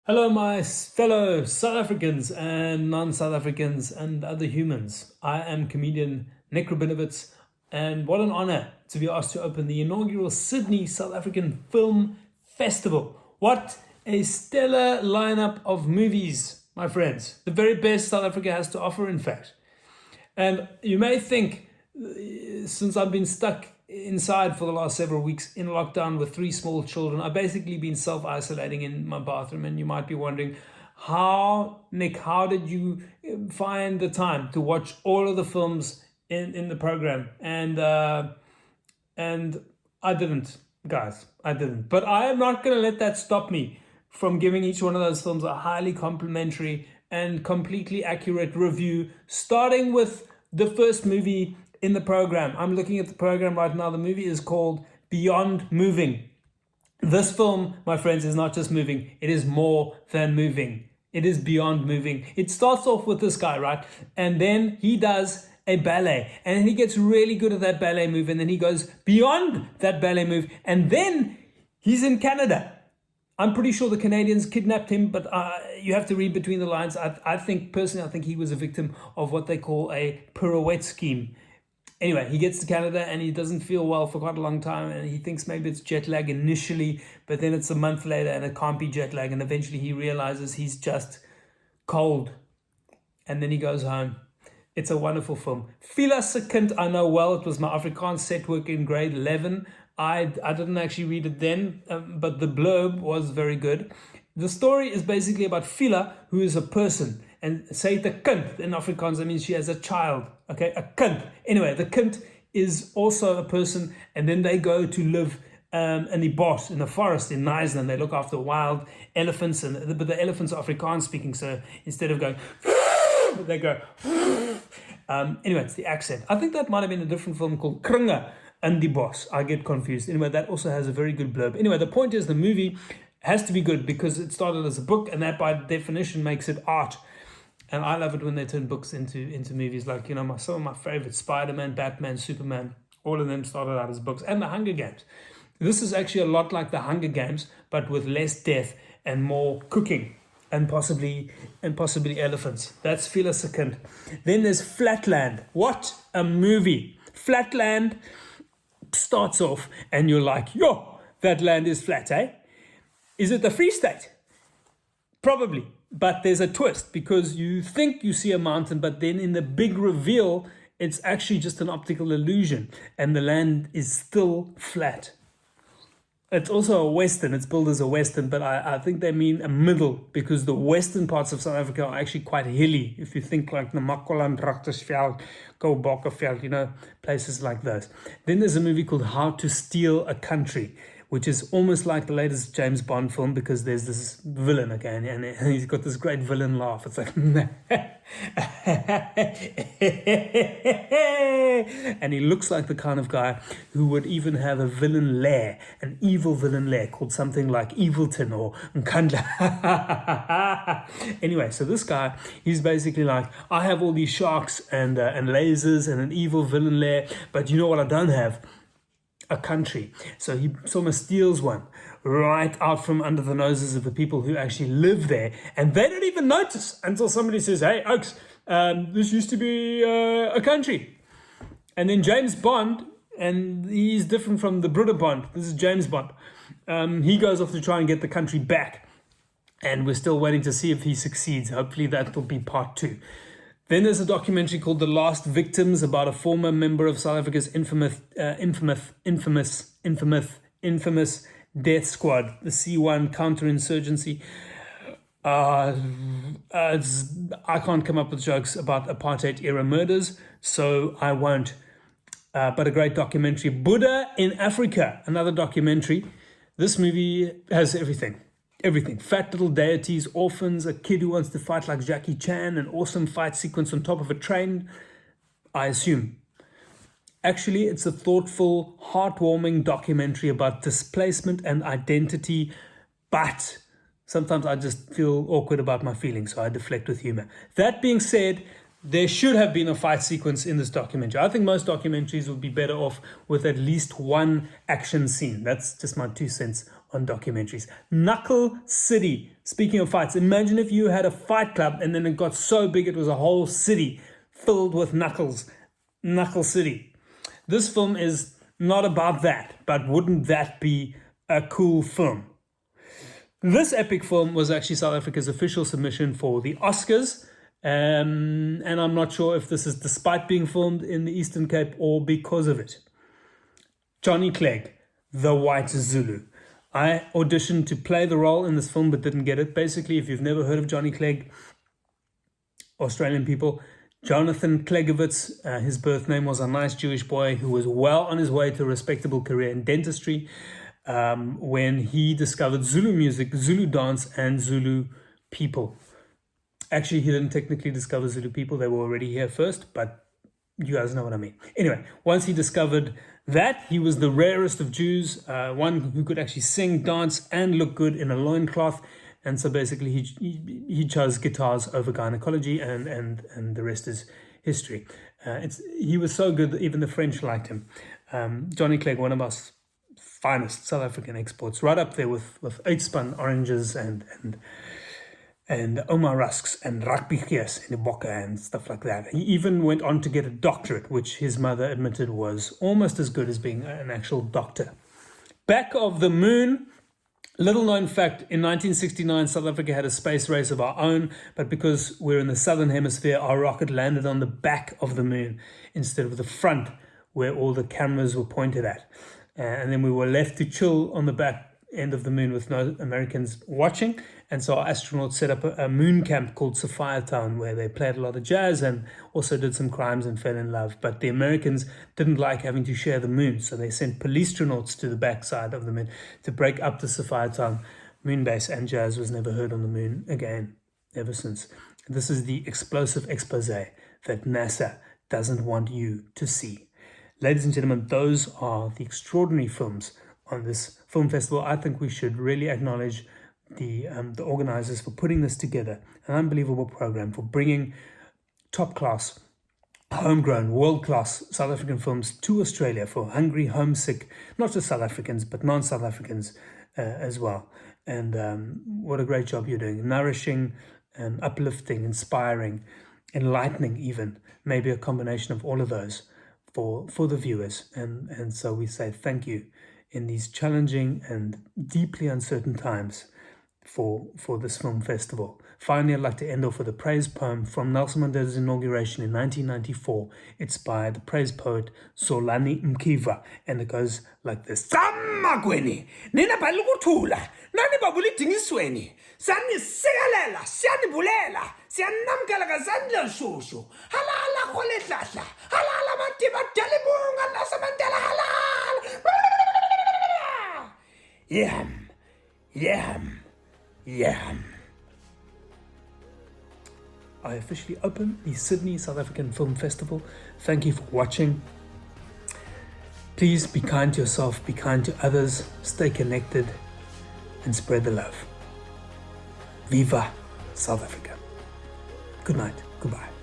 Hello, my fellow South Africans and non-South Africans and other humans. I am comedian Nik Rabinowitz, and what an honor to be asked to open the inaugural Sydney South African Film Festival. What a stellar lineup of movies, my friends. The very best South Africa has to offer, in fact. And you may think, since I've been stuck inside for the last several weeks in lockdown with three small children, I've basically been self-isolating in my bathroom. And you might be wondering, Nick, how did you find the time to watch all of the films in the program? And I didn't, guys, I didn't. But I am not going to let that stop me from giving each one of those films a highly complimentary and completely accurate review, starting with the first movie in the program. I'm looking at the program right now. The movie is called Beyond Moving. This film, my friends, is not just moving. It is more than moving. It is beyond moving. It starts off with this guy, right? And then he does a ballet. And then he gets really good at that ballet move. And then he goes beyond that ballet move. And then he's in Canada. I'm pretty sure the Canadians kidnapped him, but you have to read between the lines. I think he was a victim of what they call a pirouette scheme. Anyway, he gets to Canada and he doesn't feel well for quite a long time, and he thinks maybe it's jet lag initially, but then it's a month later and it can't be jet lag, and eventually he realizes he's just cold, and then he goes home. It's a wonderful film. Fila se kind, I know well. It was my Afrikaans set work in grade 11. I didn't actually read it then, but the blurb was very good. The story is basically about Fila, who is a person. And say the kind in Afrikaans, that means she has a child. Okay, a kind. Anyway, the kind is also a person, and then they go to live in the bos, in the forest in Niceland. They look after wild elephants, but the elephants are Afrikaans speaking, so instead of going, they go. Anyway, it's the accent. I think that might have been a different film called Kringa and the Boss. I get confused. Anyway, that also has a very good blurb. Anyway, the point is the movie has to be good because it started as a book, and that by definition makes it art. And I love it when they turn books into movies. Like, some of my favorites, Spider-Man, Batman, Superman, all of them started out as books. And The Hunger Games. This is actually a lot like The Hunger Games, but with less death and more cooking and possibly elephants. That's Fila se kind. Then there's Flatland. What a movie. Flatland starts off and you're like, yo, that land is flat, eh? Is it the Free State? Probably. But there's a twist because you think you see a mountain, but then in the big reveal, it's actually just an optical illusion and the land is still flat. It's also a Western. It's billed as a Western, but I think they mean a middle because the western parts of South Africa are actually quite hilly. If you think like the Namakoland, Raktersveld, Kobakeveld, places like those. Then there's a movie called How to Steal a Country, which is almost like the latest James Bond film because there's this villain again, and he's got this great villain laugh. It's like, and he looks like the kind of guy who would even have a villain lair, an evil villain lair called something like Evilton or Nkandla. Anyway, so this guy, he's basically like, I have all these sharks and lasers and an evil villain lair, but you know what I don't have? A country. So he almost steals one right out from under the noses of the people who actually live there, and they don't even notice until somebody says, hey Oaks, this used to be a country. And then James Bond, and he's different from the Brother Bond, this is James Bond, he goes off to try and get the country back, and we're still waiting to see if he succeeds. Hopefully that will be part 2. Then there's a documentary called The Last Victims about a former member of South Africa's infamous death squad, the C1 counterinsurgency. I can't come up with jokes about apartheid era murders, so I won't. But a great documentary, Buddha in Africa, another documentary. This movie has everything. Everything. Fat little deities, orphans, a kid who wants to fight like Jackie Chan, an awesome fight sequence on top of a train, I assume. Actually, it's a thoughtful, heartwarming documentary about displacement and identity, but sometimes I just feel awkward about my feelings, so I deflect with humor. That being said, there should have been a fight sequence in this documentary. I think most documentaries would be better off with at least one action scene. That's just my 2 cents on documentaries. Knuckle City. Speaking of fights, imagine if you had a fight club and then it got so big it was a whole city filled with knuckles. Knuckle City. This film is not about that, but wouldn't that be a cool film? This epic film was actually South Africa's official submission for the Oscars. And I'm not sure if this is despite being filmed in the Eastern Cape or because of it. Johnny Clegg, the White Zulu. I auditioned to play the role in this film but didn't get it. Basically, if you've never heard of Johnny Clegg, Australian people, Jonathan Clegowitz, his birth name was a nice Jewish boy who was well on his way to a respectable career in dentistry when he discovered Zulu music, Zulu dance, and Zulu people. Actually, he didn't technically discover Zulu people. They were already here first, but you guys know what I mean. Anyway, once he discovered that, he was the rarest of Jews, one who could actually sing, dance, and look good in a loincloth. And so basically he chose guitars over gynecology, and the rest is history. He was so good that even the French liked him. Johnny Clegg, one of our finest South African exports, right up there with Uitspun oranges and Omar Rusks and Rugby Gears and Iboka and stuff like that. He even went on to get a doctorate, which his mother admitted was almost as good as being an actual doctor. Back of the Moon. Little known fact, in 1969, South Africa had a space race of our own, but because we're in the southern hemisphere, our rocket landed on the back of the moon instead of the front where all the cameras were pointed at. And then we were left to chill on the back end of the moon with no Americans watching. And so our astronauts set up a moon camp called Sophiatown, where they played a lot of jazz and also did some crimes and fell in love. But the Americans didn't like having to share the moon, so they sent police-tronauts to the backside of the moon to break up the Sophiatown moon base, and jazz was never heard on the moon again ever since. This is the explosive expose that NASA doesn't want you to see. Ladies and gentlemen, those are the extraordinary films on this film festival. I think we should really acknowledge the organizers for putting this together, an unbelievable program for bringing top-class, homegrown, world-class South African films to Australia for hungry, homesick, not just South Africans, but non-South Africans as well. And what a great job you're doing. Nourishing, uplifting, inspiring, enlightening even, maybe a combination of all of those for the viewers. And so we say thank you in these challenging and deeply uncertain times for this film festival. Finally, I'd like to end off with a praise poem from Nelson Mandela's inauguration in 1994. It's by the praise poet Zolani Mkiva, and it goes like this. Samagweni, nina balukutula, nani babulidingisweni, sani sigalela, siani bulela, sianamkela kazandla shushu, halala khole hlahla, halala matiba dalibunga Nelson Mandela halala. Yam, yam. Yam. I officially open the Sydney South African Film Festival. Thank you for watching. Please be kind to yourself, be kind to others, stay connected, and spread the love. Viva South Africa. Good night. Goodbye.